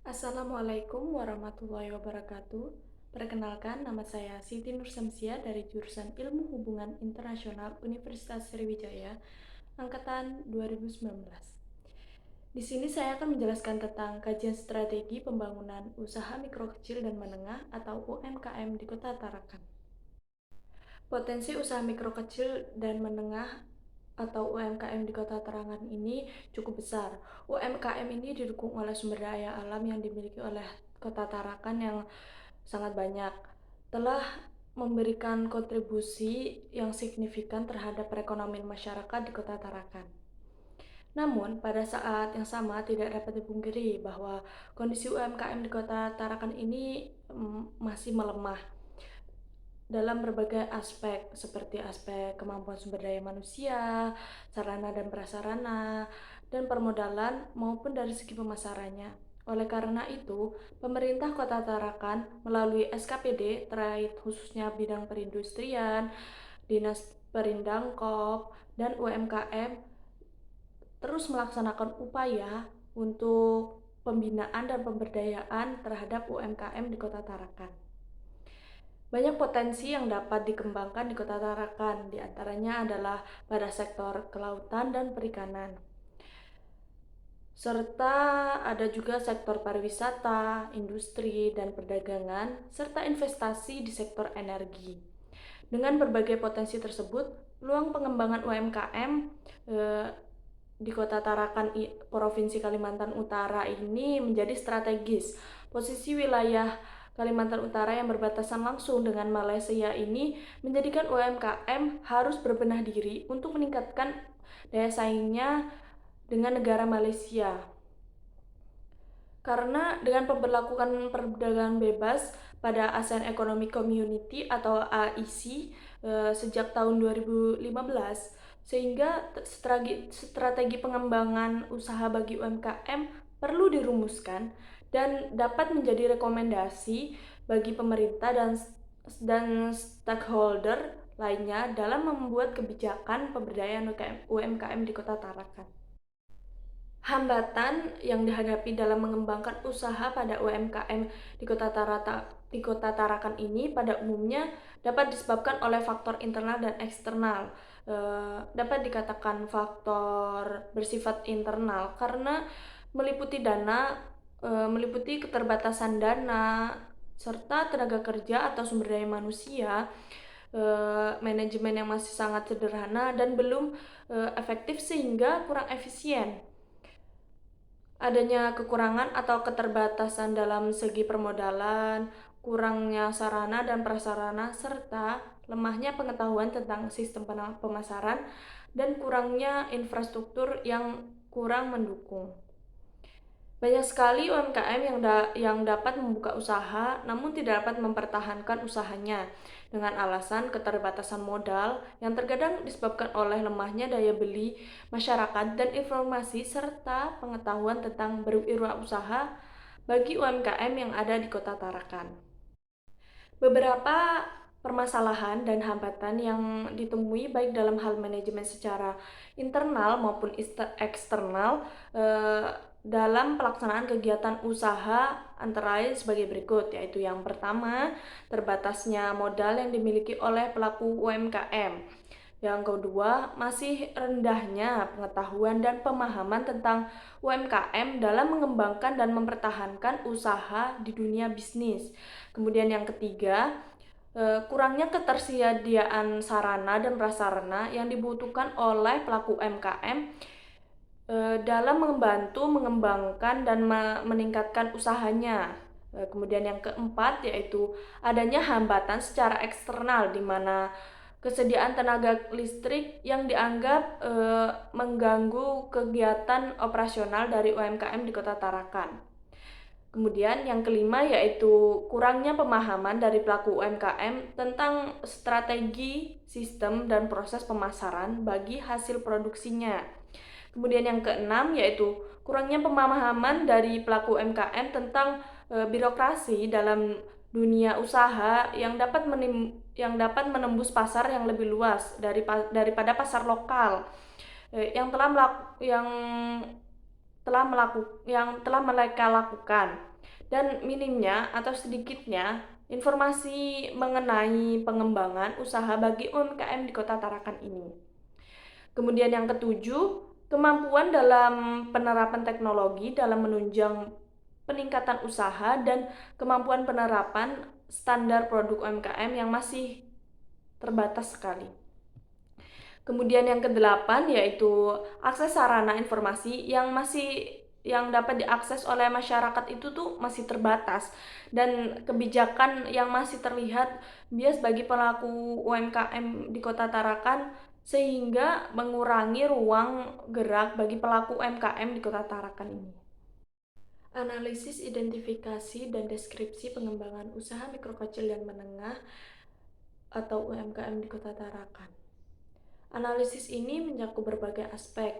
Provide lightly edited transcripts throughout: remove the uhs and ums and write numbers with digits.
Assalamualaikum warahmatullahi wabarakatuh. Perkenalkan, nama saya Siti Nursamsia dari jurusan Ilmu Hubungan Internasional Universitas Sriwijaya, angkatan 2019. Di sini saya akan menjelaskan tentang kajian strategi pembangunan usaha mikro kecil dan menengah atau UMKM di Kota Tarakan. Potensi usaha mikro kecil dan menengah atau UMKM di Kota Tarakan ini cukup besar. UMKM ini didukung oleh sumber daya alam yang dimiliki oleh Kota Tarakan yang sangat banyak, telah memberikan kontribusi yang signifikan terhadap perekonomian masyarakat di Kota Tarakan. Namun, pada saat yang sama tidak dapat dipungkiri bahwa kondisi UMKM di Kota Tarakan ini masih melemah dalam berbagai aspek seperti aspek kemampuan sumber daya manusia, sarana dan prasarana, dan permodalan maupun dari segi pemasarannya. Oleh karena itu, pemerintah Kota Tarakan melalui SKPD terkait khususnya bidang perindustrian, Dinas Perindangkop, dan UMKM terus melaksanakan upaya untuk pembinaan dan pemberdayaan terhadap UMKM di Kota Tarakan. Banyak potensi yang dapat dikembangkan di Kota Tarakan, di antaranya adalah pada sektor kelautan dan perikanan. Serta ada juga sektor pariwisata, industri, dan perdagangan, serta investasi di sektor energi. Dengan berbagai potensi tersebut, peluang pengembangan UMKM di Kota Tarakan, Provinsi Kalimantan Utara ini menjadi strategis. Posisi wilayah Kalimantan Utara yang berbatasan langsung dengan Malaysia ini menjadikan UMKM harus berbenah diri untuk meningkatkan daya saingnya dengan negara Malaysia. Karena dengan pemberlakuan perdagangan bebas pada ASEAN Economic Community atau AEC sejak tahun 2015, sehingga strategi pengembangan usaha bagi UMKM perlu dirumuskan dan dapat menjadi rekomendasi bagi pemerintah dan stakeholder lainnya dalam membuat kebijakan pemberdayaan UMKM di Kota Tarakan. Hambatan yang dihadapi dalam mengembangkan usaha pada UMKM di Kota Tarakan ini pada umumnya dapat disebabkan oleh faktor internal dan eksternal. Dapat dikatakan faktor bersifat internal karena meliputi keterbatasan dana serta tenaga kerja atau sumber daya manusia, manajemen yang masih sangat sederhana dan belum efektif sehingga kurang efisien. Adanya kekurangan atau keterbatasan dalam segi permodalan, kurangnya sarana dan prasarana, serta lemahnya pengetahuan tentang sistem pemasaran dan kurangnya infrastruktur yang kurang mendukung. Banyak sekali UMKM yang dapat membuka usaha namun tidak dapat mempertahankan usahanya dengan alasan keterbatasan modal yang terkadang disebabkan oleh lemahnya daya beli masyarakat dan informasi serta pengetahuan tentang berwirausaha bagi UMKM yang ada di Kota Tarakan. Beberapa permasalahan dan hambatan yang ditemui baik dalam hal manajemen secara internal maupun eksternal dalam pelaksanaan kegiatan usaha antara lain sebagai berikut, yaitu yang pertama, terbatasnya modal yang dimiliki oleh pelaku UMKM. Yang kedua, masih rendahnya pengetahuan dan pemahaman tentang UMKM dalam mengembangkan dan mempertahankan usaha di dunia bisnis. Kemudian yang ketiga, kurangnya ketersediaan sarana dan prasarana yang dibutuhkan oleh pelaku UMKM dalam membantu mengembangkan dan meningkatkan usahanya. Kemudian yang keempat yaitu adanya hambatan secara eksternal di mana kesediaan tenaga listrik yang dianggap mengganggu kegiatan operasional dari UMKM di Kota Tarakan. Kemudian yang kelima yaitu kurangnya pemahaman dari pelaku UMKM tentang strategi, sistem, dan proses pemasaran bagi hasil produksinya. Kemudian yang keenam yaitu kurangnya pemahaman dari pelaku UMKM tentang birokrasi dalam dunia usaha yang dapat menembus pasar yang lebih luas daripada pasar lokal yang telah mereka lakukan. dan minimnya atau sedikitnya informasi mengenai pengembangan usaha bagi UMKM di Kota Tarakan ini. Kemudian yang ketujuh, kemampuan dalam penerapan teknologi dalam menunjang peningkatan usaha dan kemampuan penerapan standar produk UMKM yang masih terbatas sekali. Kemudian yang kedelapan yaitu akses sarana informasi yang dapat diakses oleh masyarakat itu tuh masih terbatas, dan kebijakan yang masih terlihat bias bagi pelaku UMKM di Kota Tarakan sehingga mengurangi ruang gerak bagi pelaku UMKM di Kota Tarakan ini. Analisis, identifikasi, dan deskripsi pengembangan usaha mikro kecil dan menengah atau UMKM di Kota Tarakan. Analisis ini mencakup berbagai aspek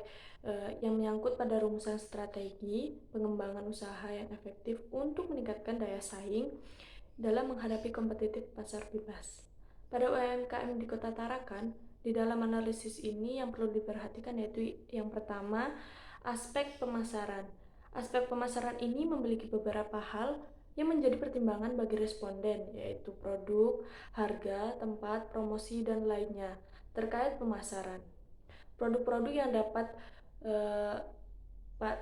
yang menyangkut pada rumusan strategi pengembangan usaha yang efektif untuk meningkatkan daya saing dalam menghadapi kompetitif pasar bebas. Pada UMKM di Kota Tarakan, di dalam analisis ini yang perlu diperhatikan yaitu yang pertama, aspek pemasaran. Aspek pemasaran ini memiliki beberapa hal yang menjadi pertimbangan bagi responden, yaitu produk, harga, tempat, promosi, dan lainnya terkait pemasaran. Produk-produk eh,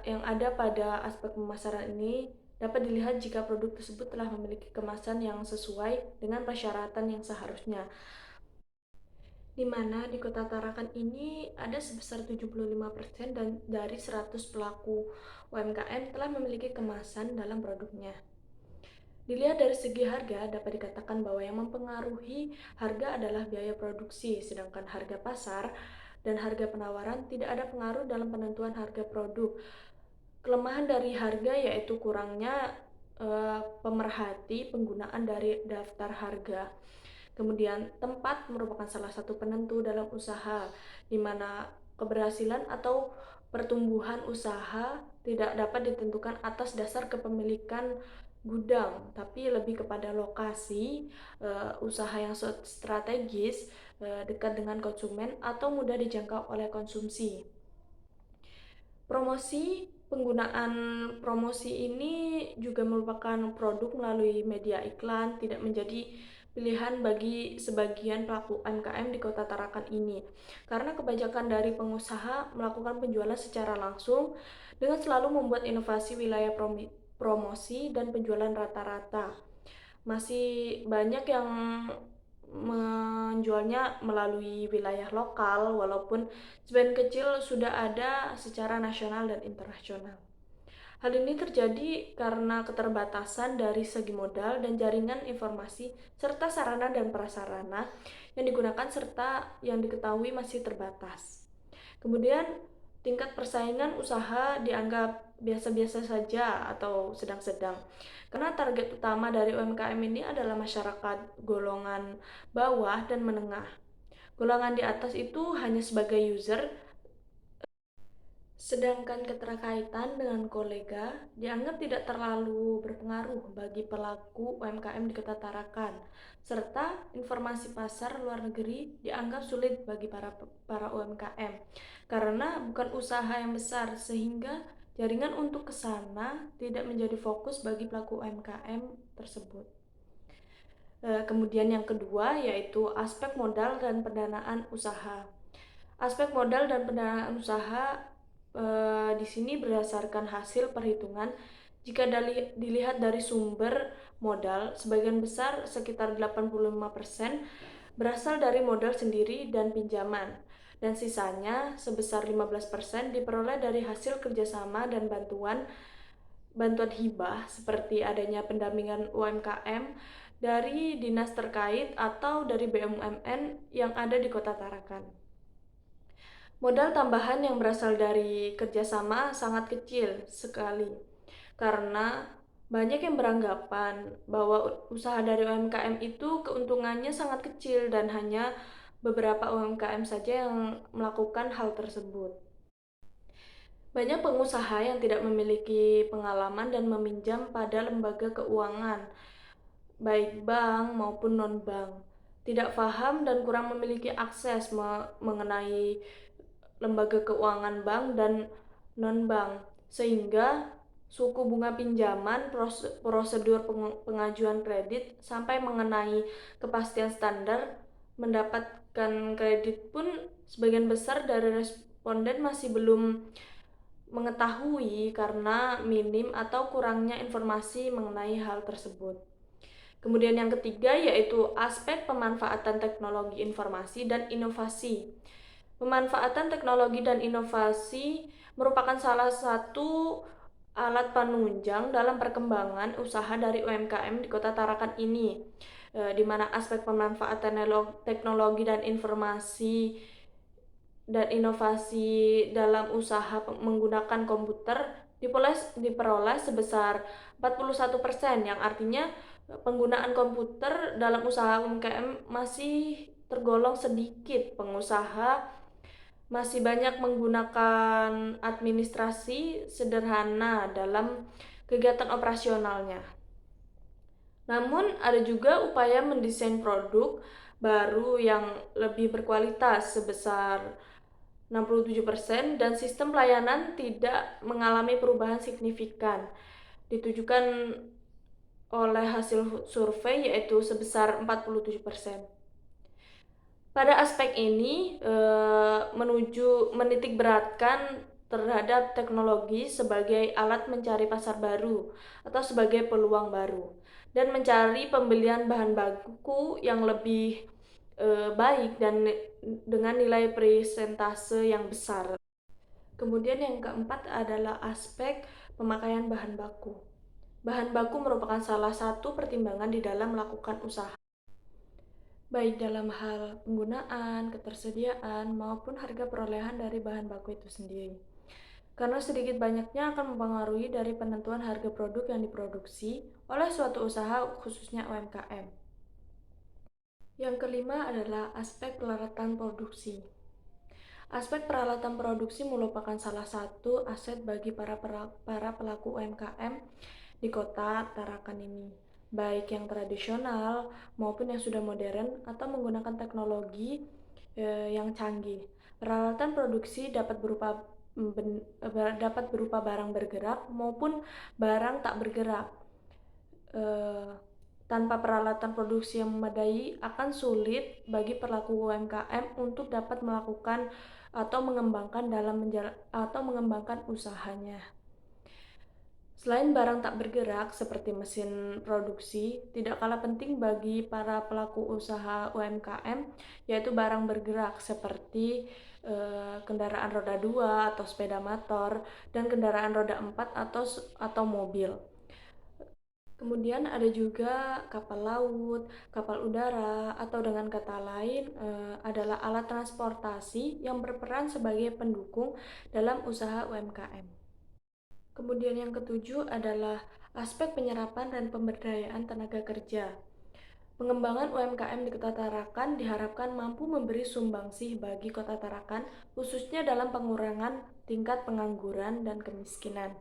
yang ada pada aspek pemasaran ini dapat dilihat jika produk tersebut telah memiliki kemasan yang sesuai dengan persyaratan yang seharusnya, di mana di Kota Tarakan ini ada sebesar 75% dan dari 100 pelaku UMKM telah memiliki kemasan dalam produknya. Dilihat dari segi harga, dapat dikatakan bahwa yang mempengaruhi harga adalah biaya produksi, sedangkan harga pasar dan harga penawaran tidak ada pengaruh dalam penentuan harga produk. Kelemahan dari harga yaitu kurangnya pemerhati penggunaan dari daftar harga. Kemudian tempat merupakan salah satu penentu dalam usaha, di mana keberhasilan atau pertumbuhan usaha tidak dapat ditentukan atas dasar kepemilikan gudang, tapi lebih kepada lokasi usaha yang strategis, dekat dengan konsumen atau mudah dijangkau oleh konsumsi. Penggunaan promosi ini juga merupakan produk melalui media iklan tidak menjadi pilihan bagi sebagian pelaku UMKM di Kota Tarakan ini, karena kebijakan dari pengusaha melakukan penjualan secara langsung dengan selalu membuat inovasi wilayah promosi dan penjualan rata-rata. Masih banyak yang menjualnya melalui wilayah lokal, walaupun sebagian kecil sudah ada secara nasional dan internasional. Hal ini terjadi karena keterbatasan dari segi modal dan jaringan informasi serta sarana dan prasarana yang digunakan serta yang diketahui masih terbatas. Kemudian tingkat persaingan usaha dianggap biasa-biasa saja atau sedang-sedang, karena target utama dari UMKM ini adalah masyarakat golongan bawah dan menengah. Golongan di atas itu hanya sebagai user, sedangkan keterkaitan dengan kolega dianggap tidak terlalu berpengaruh bagi pelaku UMKM di Kota Tarakan, serta informasi pasar luar negeri dianggap sulit bagi para UMKM karena bukan usaha yang besar, sehingga jaringan untuk ke sana tidak menjadi fokus bagi pelaku UMKM tersebut. Kemudian yang kedua yaitu aspek modal dan pendanaan usaha. Aspek modal dan pendanaan usaha di sini berdasarkan hasil perhitungan. Jika dilihat dari sumber modal, sebagian besar sekitar 85% berasal dari modal sendiri dan pinjaman, dan sisanya sebesar 15% diperoleh dari hasil kerjasama dan bantuan hibah seperti adanya pendampingan UMKM dari dinas terkait atau dari BUMN yang ada di Kota Tarakan. Modal tambahan yang berasal dari kerjasama sangat kecil sekali, karena banyak yang beranggapan bahwa usaha dari UMKM itu keuntungannya sangat kecil dan hanya beberapa UMKM saja yang melakukan hal tersebut. Banyak pengusaha yang tidak memiliki pengalaman dan meminjam pada lembaga keuangan, baik bank maupun non-bank, tidak paham dan kurang memiliki akses mengenai lembaga keuangan bank dan non-bank, sehingga suku bunga pinjaman, prosedur pengajuan kredit, sampai mengenai kepastian standar mendapatkan kredit pun sebagian besar dari responden masih belum mengetahui karena minim atau kurangnya informasi mengenai hal tersebut. Kemudian yang ketiga yaitu aspek pemanfaatan teknologi informasi dan inovasi. Pemanfaatan teknologi dan inovasi merupakan salah satu alat penunjang dalam perkembangan usaha dari UMKM di Kota Tarakan ini, di mana aspek pemanfaatan teknologi dan informasi dan inovasi dalam usaha menggunakan komputer diperoleh sebesar 41%, yang artinya penggunaan komputer dalam usaha UMKM masih tergolong sedikit. Pengusaha masih banyak menggunakan administrasi sederhana dalam kegiatan operasionalnya. Namun ada juga upaya mendesain produk baru yang lebih berkualitas sebesar 67%, dan sistem pelayanan tidak mengalami perubahan signifikan, ditujukan oleh hasil survei yaitu sebesar 47%. Pada aspek ini menitik beratkan terhadap teknologi sebagai alat mencari pasar baru atau sebagai peluang baru, dan mencari pembelian bahan baku yang lebih baik dan dengan nilai persentase yang besar. Kemudian yang keempat adalah aspek pemakaian bahan baku. Bahan baku merupakan salah satu pertimbangan di dalam melakukan usaha, baik dalam hal penggunaan, ketersediaan, maupun harga perolehan dari bahan baku itu sendiri. Karena sedikit banyaknya akan mempengaruhi dari penentuan harga produk yang diproduksi oleh suatu usaha, khususnya UMKM. Yang kelima adalah aspek peralatan produksi. Aspek peralatan produksi merupakan salah satu aset bagi para pelaku UMKM di Kota Tarakan ini, baik yang tradisional maupun yang sudah modern atau menggunakan teknologi yang canggih. Peralatan produksi dapat berupa barang bergerak maupun barang tak bergerak. Tanpa peralatan produksi yang memadai, akan sulit bagi pelaku UMKM untuk dapat melakukan atau mengembangkan usahanya. Selain barang tak bergerak seperti mesin produksi, tidak kalah penting bagi para pelaku usaha UMKM yaitu barang bergerak seperti kendaraan roda 2 atau sepeda motor, dan kendaraan roda 4 atau mobil. Kemudian ada juga kapal laut, kapal udara, atau dengan kata lain adalah alat transportasi yang berperan sebagai pendukung dalam usaha UMKM. Kemudian yang ketujuh adalah aspek penyerapan dan pemberdayaan tenaga kerja. Pengembangan UMKM di Kota Tarakan diharapkan mampu memberi sumbangsih bagi Kota Tarakan, khususnya dalam pengurangan tingkat pengangguran dan kemiskinan.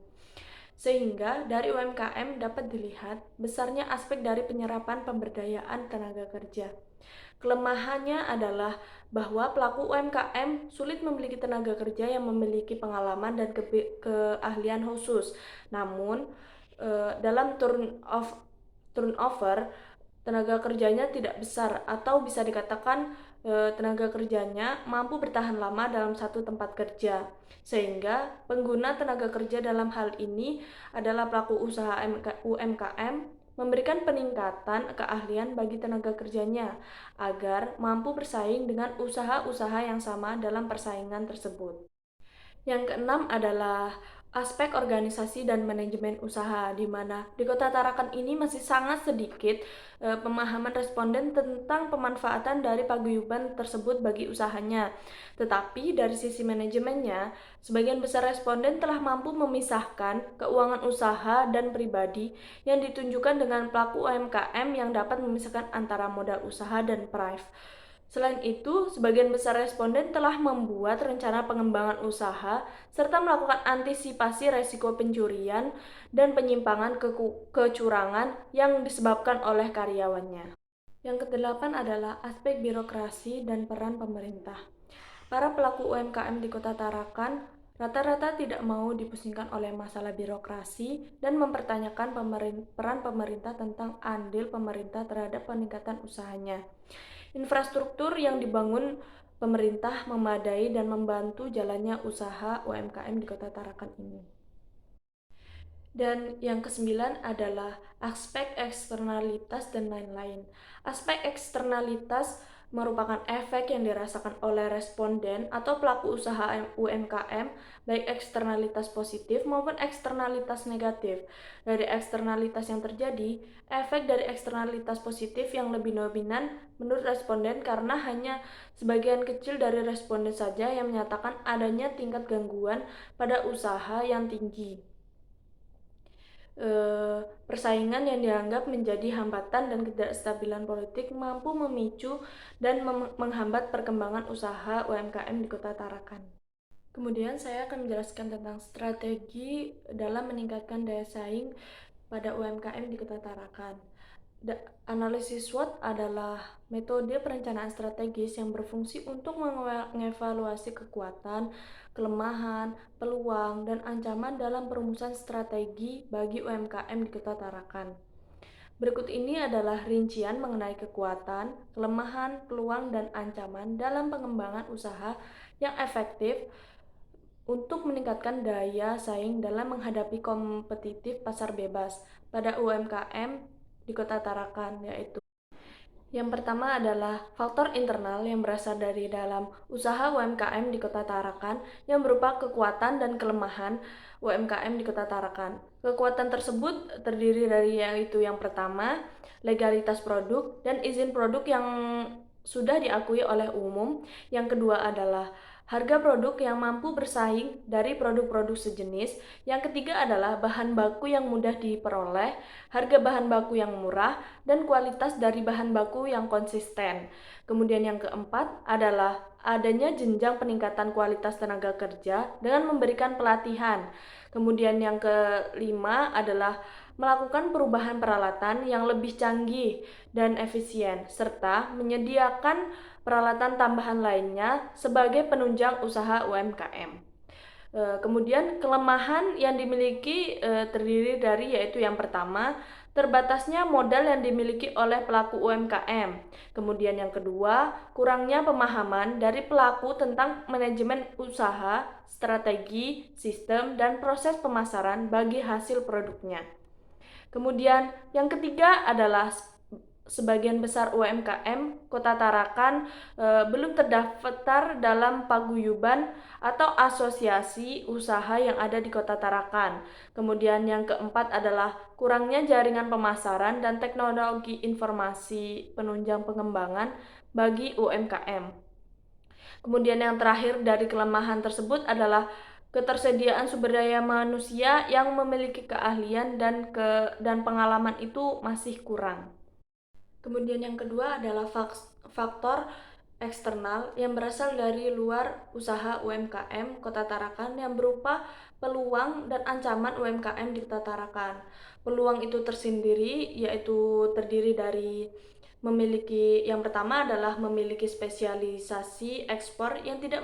Sehingga dari UMKM dapat dilihat besarnya aspek dari penyerapan pemberdayaan tenaga kerja. Kelemahannya adalah bahwa pelaku UMKM sulit memiliki tenaga kerja yang memiliki pengalaman dan keahlian khusus. Namun, dalam turnover, tenaga kerjanya tidak besar, atau bisa dikatakan tenaga kerjanya mampu bertahan lama dalam satu tempat kerja. Sehingga pengguna tenaga kerja dalam hal ini adalah pelaku usaha UMKM memberikan peningkatan keahlian bagi tenaga kerjanya agar mampu bersaing dengan usaha-usaha yang sama dalam persaingan tersebut. Yang keenam adalah aspek organisasi dan manajemen usaha, di mana di Kota Tarakan ini masih sangat sedikit pemahaman responden tentang pemanfaatan dari paguyuban tersebut bagi usahanya. Tetapi dari sisi manajemennya, sebagian besar responden telah mampu memisahkan keuangan usaha dan pribadi yang ditunjukkan dengan pelaku UMKM yang dapat memisahkan antara modal usaha dan prive. Selain itu, sebagian besar responden telah membuat rencana pengembangan usaha serta melakukan antisipasi resiko pencurian dan penyimpangan kecurangan yang disebabkan oleh karyawannya. Yang kedelapan adalah aspek birokrasi dan peran pemerintah. Para pelaku UMKM di Kota Tarakan Rata-rata tidak mau dipusingkan oleh masalah birokrasi dan mempertanyakan peran pemerintah tentang andil pemerintah terhadap peningkatan usahanya. Infrastruktur yang dibangun pemerintah memadai dan membantu jalannya usaha UMKM di Kota Tarakan ini. Dan yang kesembilan adalah aspek eksternalitas dan lain-lain. Aspek eksternalitas merupakan efek yang dirasakan oleh responden atau pelaku usaha UMKM, baik eksternalitas positif maupun eksternalitas negatif. Dari eksternalitas yang terjadi, efek dari eksternalitas positif yang lebih dominan menurut responden karena hanya sebagian kecil dari responden saja yang menyatakan adanya tingkat gangguan pada usaha yang tinggi. Persaingan yang dianggap menjadi hambatan dan ketidakstabilan politik mampu memicu dan menghambat perkembangan usaha UMKM di Kota Tarakan. Kemudian saya akan menjelaskan tentang strategi dalam meningkatkan daya saing pada UMKM di Kota Tarakan. Analisis SWOT adalah metode perencanaan strategis yang berfungsi untuk mengevaluasi kekuatan, kelemahan, peluang, dan ancaman dalam perumusan strategi bagi UMKM di Kota Tarakan. Berikut ini adalah rincian mengenai kekuatan, kelemahan, peluang, dan ancaman dalam pengembangan usaha yang efektif untuk meningkatkan daya saing dalam menghadapi kompetitif pasar bebas pada UMKM di Kota Tarakan, yaitu yang pertama adalah faktor internal yang berasal dari dalam usaha UMKM di Kota Tarakan yang berupa kekuatan dan kelemahan UMKM di Kota Tarakan. Kekuatan tersebut terdiri dari yaitu yang pertama, legalitas produk dan izin produk yang sudah diakui oleh umum. Yang kedua adalah harga produk yang mampu bersaing dari produk-produk sejenis. Yang ketiga adalah bahan baku yang mudah diperoleh, harga bahan baku yang murah, dan kualitas dari bahan baku yang konsisten. Kemudian yang keempat adalah adanya jenjang peningkatan kualitas tenaga kerja dengan memberikan pelatihan. Kemudian yang kelima adalah melakukan perubahan peralatan yang lebih canggih dan efisien, serta menyediakan peralatan tambahan lainnya sebagai penunjang usaha UMKM. Kemudian kelemahan yang dimiliki terdiri dari yaitu yang pertama, terbatasnya modal yang dimiliki oleh pelaku UMKM. Kemudian yang kedua, kurangnya pemahaman dari pelaku tentang manajemen usaha, strategi, sistem, dan proses pemasaran bagi hasil produknya. Kemudian yang ketiga adalah sebagian besar UMKM Kota Tarakan belum terdaftar dalam paguyuban atau asosiasi usaha yang ada di Kota Tarakan. Kemudian yang keempat adalah kurangnya jaringan pemasaran dan teknologi informasi penunjang pengembangan bagi UMKM. Kemudian yang terakhir dari kelemahan tersebut adalah ketersediaan sumber daya manusia yang memiliki keahlian dan pengalaman itu masih kurang. Kemudian yang kedua adalah faktor eksternal yang berasal dari luar usaha UMKM Kota Tarakan yang berupa peluang dan ancaman UMKM di Kota Tarakan. Peluang itu tersendiri yaitu terdiri dari yang pertama adalah memiliki spesialisasi ekspor yang tidak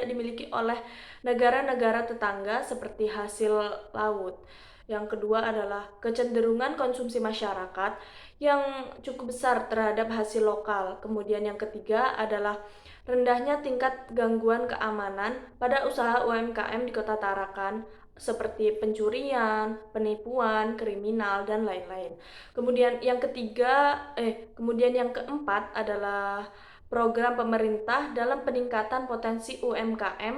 dimiliki oleh negara-negara tetangga seperti hasil laut. Yang kedua adalah kecenderungan konsumsi masyarakat yang cukup besar terhadap hasil lokal. Kemudian yang ketiga adalah rendahnya tingkat gangguan keamanan pada usaha UMKM di Kota Tarakan seperti pencurian, penipuan, kriminal, dan lain-lain. Kemudian yang keempat adalah program pemerintah dalam peningkatan potensi UMKM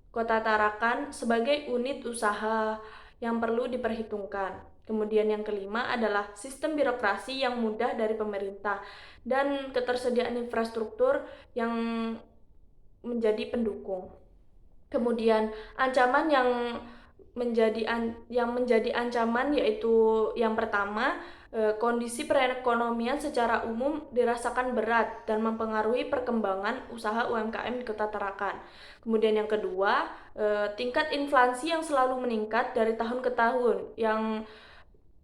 Kota Tarakan sebagai unit usaha yang perlu diperhitungkan. Kemudian yang kelima adalah sistem birokrasi yang mudah dari pemerintah dan ketersediaan infrastruktur yang menjadi pendukung. Kemudian ancaman yang menjadi ancaman yaitu yang pertama, kondisi perekonomian secara umum dirasakan berat dan mempengaruhi perkembangan usaha UMKM di Kota Tarakan. Kemudian yang kedua, tingkat inflasi yang selalu meningkat dari tahun ke tahun yang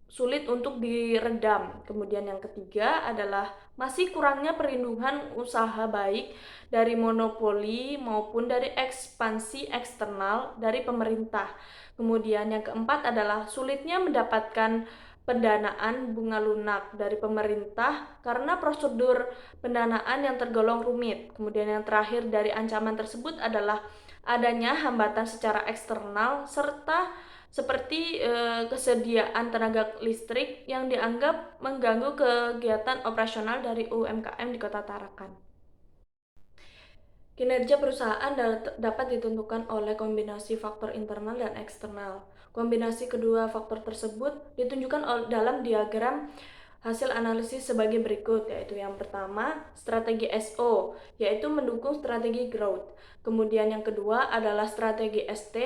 sulit untuk diredam. Kemudian yang ketiga adalah masih kurangnya perlindungan usaha baik dari monopoli maupun dari ekspansi eksternal dari pemerintah. Kemudian yang keempat adalah sulitnya mendapatkan pendanaan bunga lunak dari pemerintah karena prosedur pendanaan yang tergolong rumit. Kemudian yang terakhir dari ancaman tersebut adalah adanya hambatan secara eksternal serta seperti kesediaan tenaga listrik yang dianggap mengganggu kegiatan operasional dari UMKM di Kota Tarakan. Kinerja perusahaan dapat ditentukan oleh kombinasi faktor internal dan eksternal. Kombinasi kedua faktor tersebut ditunjukkan dalam diagram hasil analisis sebagai berikut, yaitu yang pertama, strategi SO, yaitu mendukung strategi growth. Kemudian yang kedua adalah strategi ST,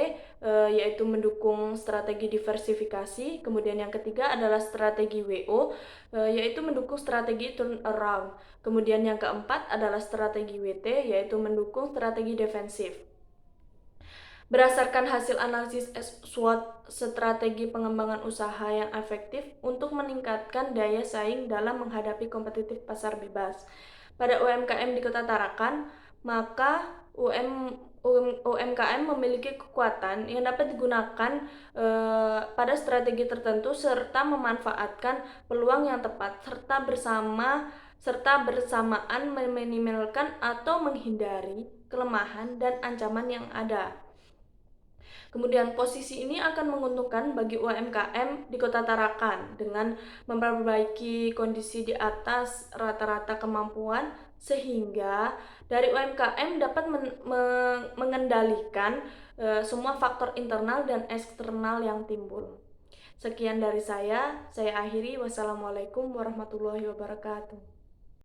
yaitu mendukung strategi diversifikasi. Kemudian yang ketiga adalah strategi WO, yaitu mendukung strategi turnaround. Kemudian yang keempat adalah strategi WT, yaitu mendukung strategi defensif. Berdasarkan hasil analisis SWOT, strategi pengembangan usaha yang efektif untuk meningkatkan daya saing dalam menghadapi kompetitif pasar bebas. Pada UMKM di Kota Tarakan, maka UMKM memiliki kekuatan yang dapat digunakan pada strategi tertentu serta memanfaatkan peluang yang tepat serta bersamaan meminimalkan atau menghindari kelemahan dan ancaman yang ada. Kemudian posisi ini akan menguntungkan bagi UMKM di Kota Tarakan dengan memperbaiki kondisi di atas rata-rata kemampuan sehingga dari UMKM dapat mengendalikan semua faktor internal dan eksternal yang timbul. Sekian dari saya akhiri. Wassalamualaikum warahmatullahi wabarakatuh.